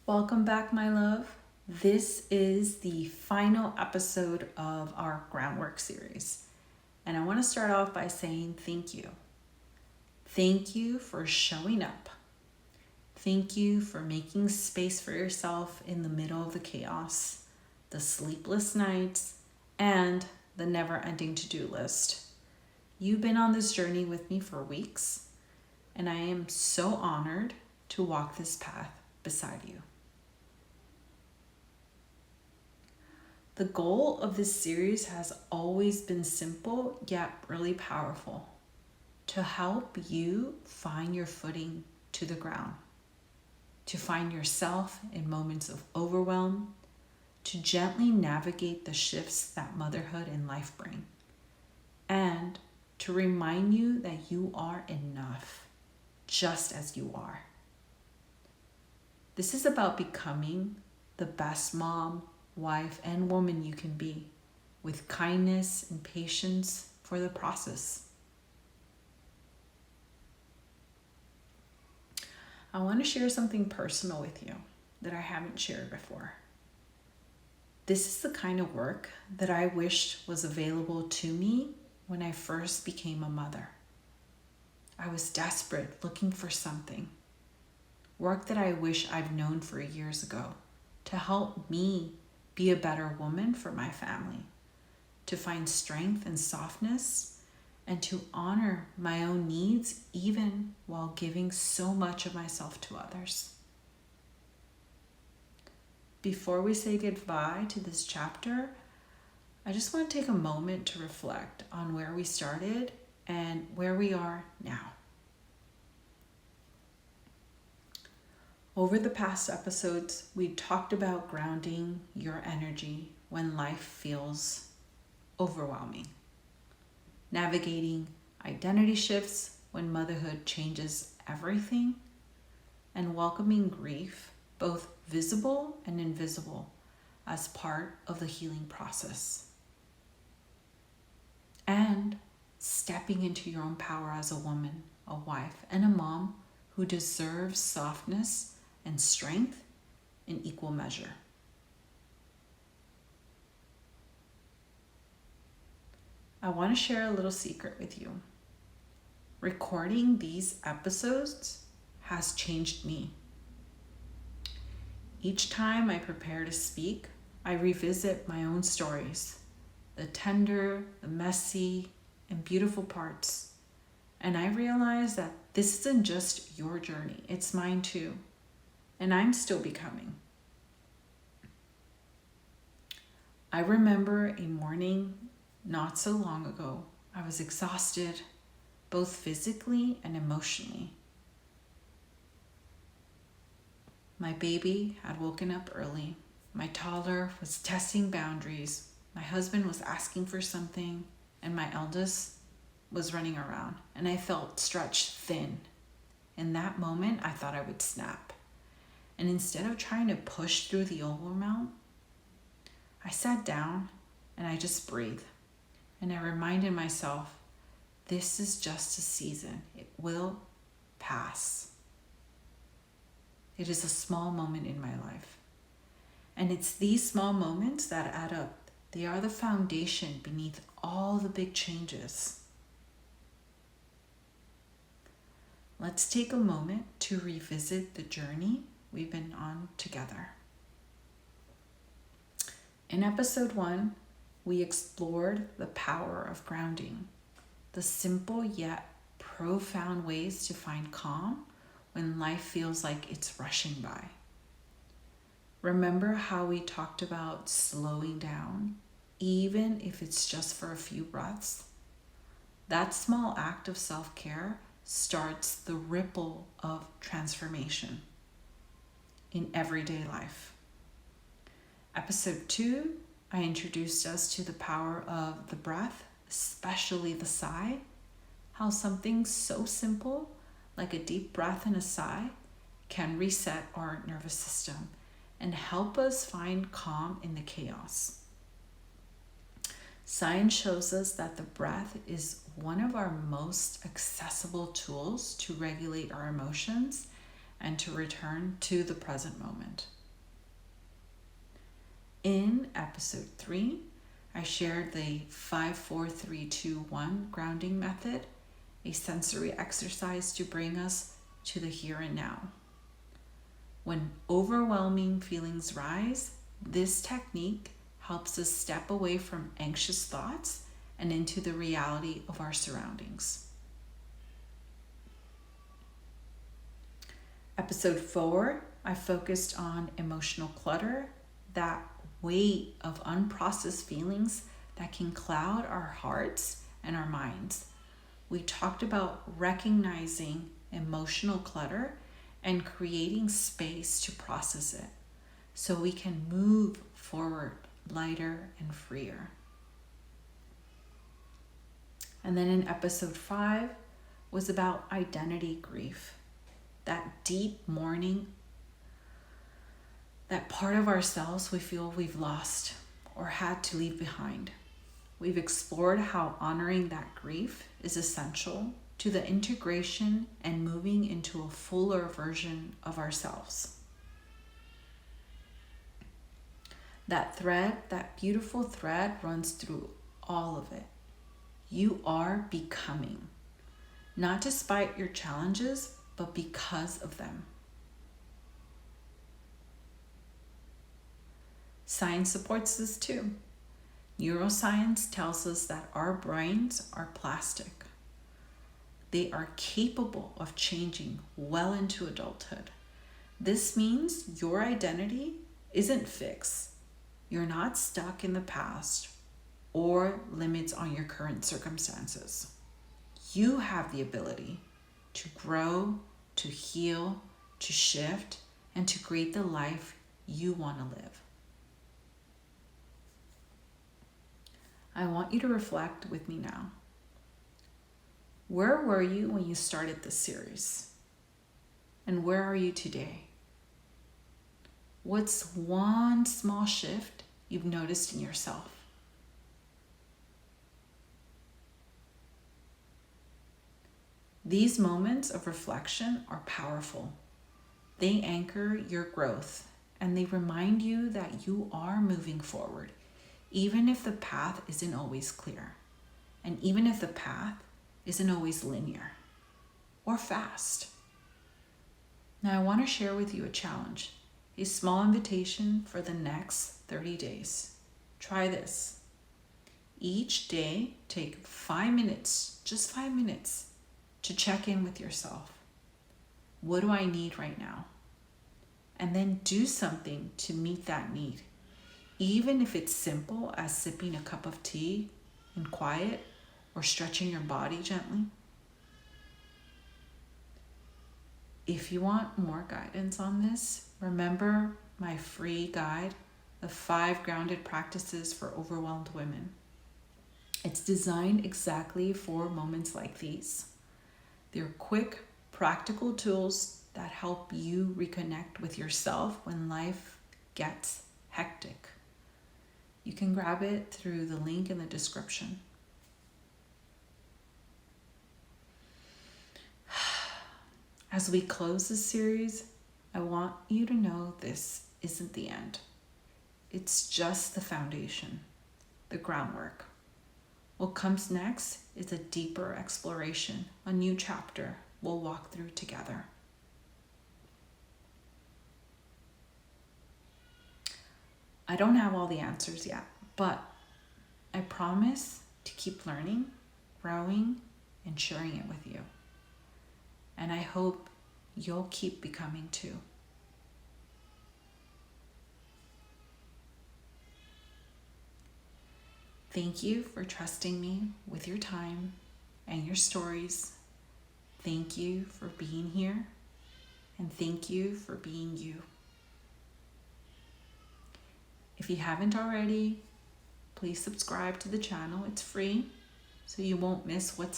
Welcome back, my love. This is the final episode of our Groundwork Series. And I want to start off by saying thank you. Thank you for showing up. Thank you for making space for yourself in the middle of the chaos, the sleepless nights, and the never-ending to-do list. You've been on this journey with me for weeks, and I am so honored to walk this path beside you. The goal of this series has always been simple yet really powerful: to help you find your footing to the ground, to find yourself in moments of overwhelm, to gently navigate the shifts that motherhood and life bring, and to remind you that you are enough just as you are. This is about becoming the best mom, wife, and woman you can be, with kindness and patience for the process. I want to share something personal with you that I haven't shared before. This is the kind of work that I wished was available to me when I first became a mother. I was desperate, looking for something. Work that I wish I'd known for years ago to help me be a better woman for my family, to find strength and softness, and to honor my own needs even while giving so much of myself to others. Before we say goodbye to this chapter, I just want to take a moment to reflect on where we started and where we are now. Over the past episodes, we talked about grounding your energy when life feels overwhelming, navigating identity shifts when motherhood changes everything, and welcoming grief, both visible and invisible, as part of the healing process. And stepping into your own power as a woman, a wife, and a mom who deserves softness and strength in equal measure. I want to share a little secret with you. Recording these episodes has changed me. Each time I prepare to speak, I revisit my own stories, the tender, the messy, and beautiful parts. And I realize that this isn't just your journey, it's mine too. And I'm still becoming. I remember a morning not so long ago. I was exhausted, both physically and emotionally. My baby had woken up early. My toddler was testing boundaries. My husband was asking for something, and my eldest was running around. And I felt stretched thin. In that moment, I thought I would snap. And instead of trying to push through the overwhelm, I sat down and I just breathed. And I reminded myself, this is just a season. It will pass. It is a small moment in my life. And it's these small moments that add up. They are the foundation beneath all the big changes. Let's take a moment to revisit the journey we've been on together. In episode 1, we explored the power of grounding, the simple yet profound ways to find calm when life feels like it's rushing by. Remember how we talked about slowing down, even if it's just for a few breaths? That small act of self-care starts the ripple of transformation in everyday life. Episode 2, I introduced us to the power of the breath, especially the sigh, how something so simple like a deep breath and a sigh can reset our nervous system and help us find calm in the chaos. Science shows us that the breath is one of our most accessible tools to regulate our emotions and to return to the present moment. In episode 3, I shared the 5-4-3-2-1 grounding method, a sensory exercise to bring us to the here and now. When overwhelming feelings rise, this technique helps us step away from anxious thoughts and into the reality of our surroundings. Episode 4, I focused on emotional clutter, that weight of unprocessed feelings that can cloud our hearts and our minds. We talked about recognizing emotional clutter and creating space to process it so we can move forward lighter and freer. And then in episode 5 was about identity grief, that deep mourning, that part of ourselves we feel we've lost or had to leave behind. We've explored how honoring that grief is essential to the integration and moving into a fuller version of ourselves. That thread, that beautiful thread, runs through all of it. You are becoming, not despite your challenges, but because of them. Science supports this too. Neuroscience tells us that our brains are plastic. They are capable of changing well into adulthood. This means your identity isn't fixed. You're not stuck in the past or limits on your current circumstances. You have the ability to grow, to heal, to shift, and to create the life you want to live. I want you to reflect with me now. Where were you when you started this series? And where are you today? What's one small shift you've noticed in yourself? These moments of reflection are powerful. They anchor your growth and they remind you that you are moving forward, even if the path isn't always clear, and even if the path isn't always linear or fast. Now I want to share with you a challenge, a small invitation for the next 30 days. Try this. Each day, take 5 minutes, just 5 minutes, to check in with yourself. What do I need right now? And then do something to meet that need. Even if it's simple as sipping a cup of tea in quiet or stretching your body gently. If you want more guidance on this, remember my free guide, The 5 Grounded Practices for Overwhelmed Women. It's designed exactly for moments like these. They're quick, practical tools that help you reconnect with yourself when life gets hectic. You can grab it through the link in the description. As we close this series, I want you to know this isn't the end. It's just the foundation, the groundwork. What comes next is a deeper exploration, a new chapter we'll walk through together. I don't have all the answers yet, but I promise to keep learning, growing, and sharing it with you. And I hope you'll keep becoming too. Thank you for trusting me with your time and your stories. Thank you for being here, and thank you for being you. If you haven't already, please subscribe to the channel. It's free, so you won't miss what's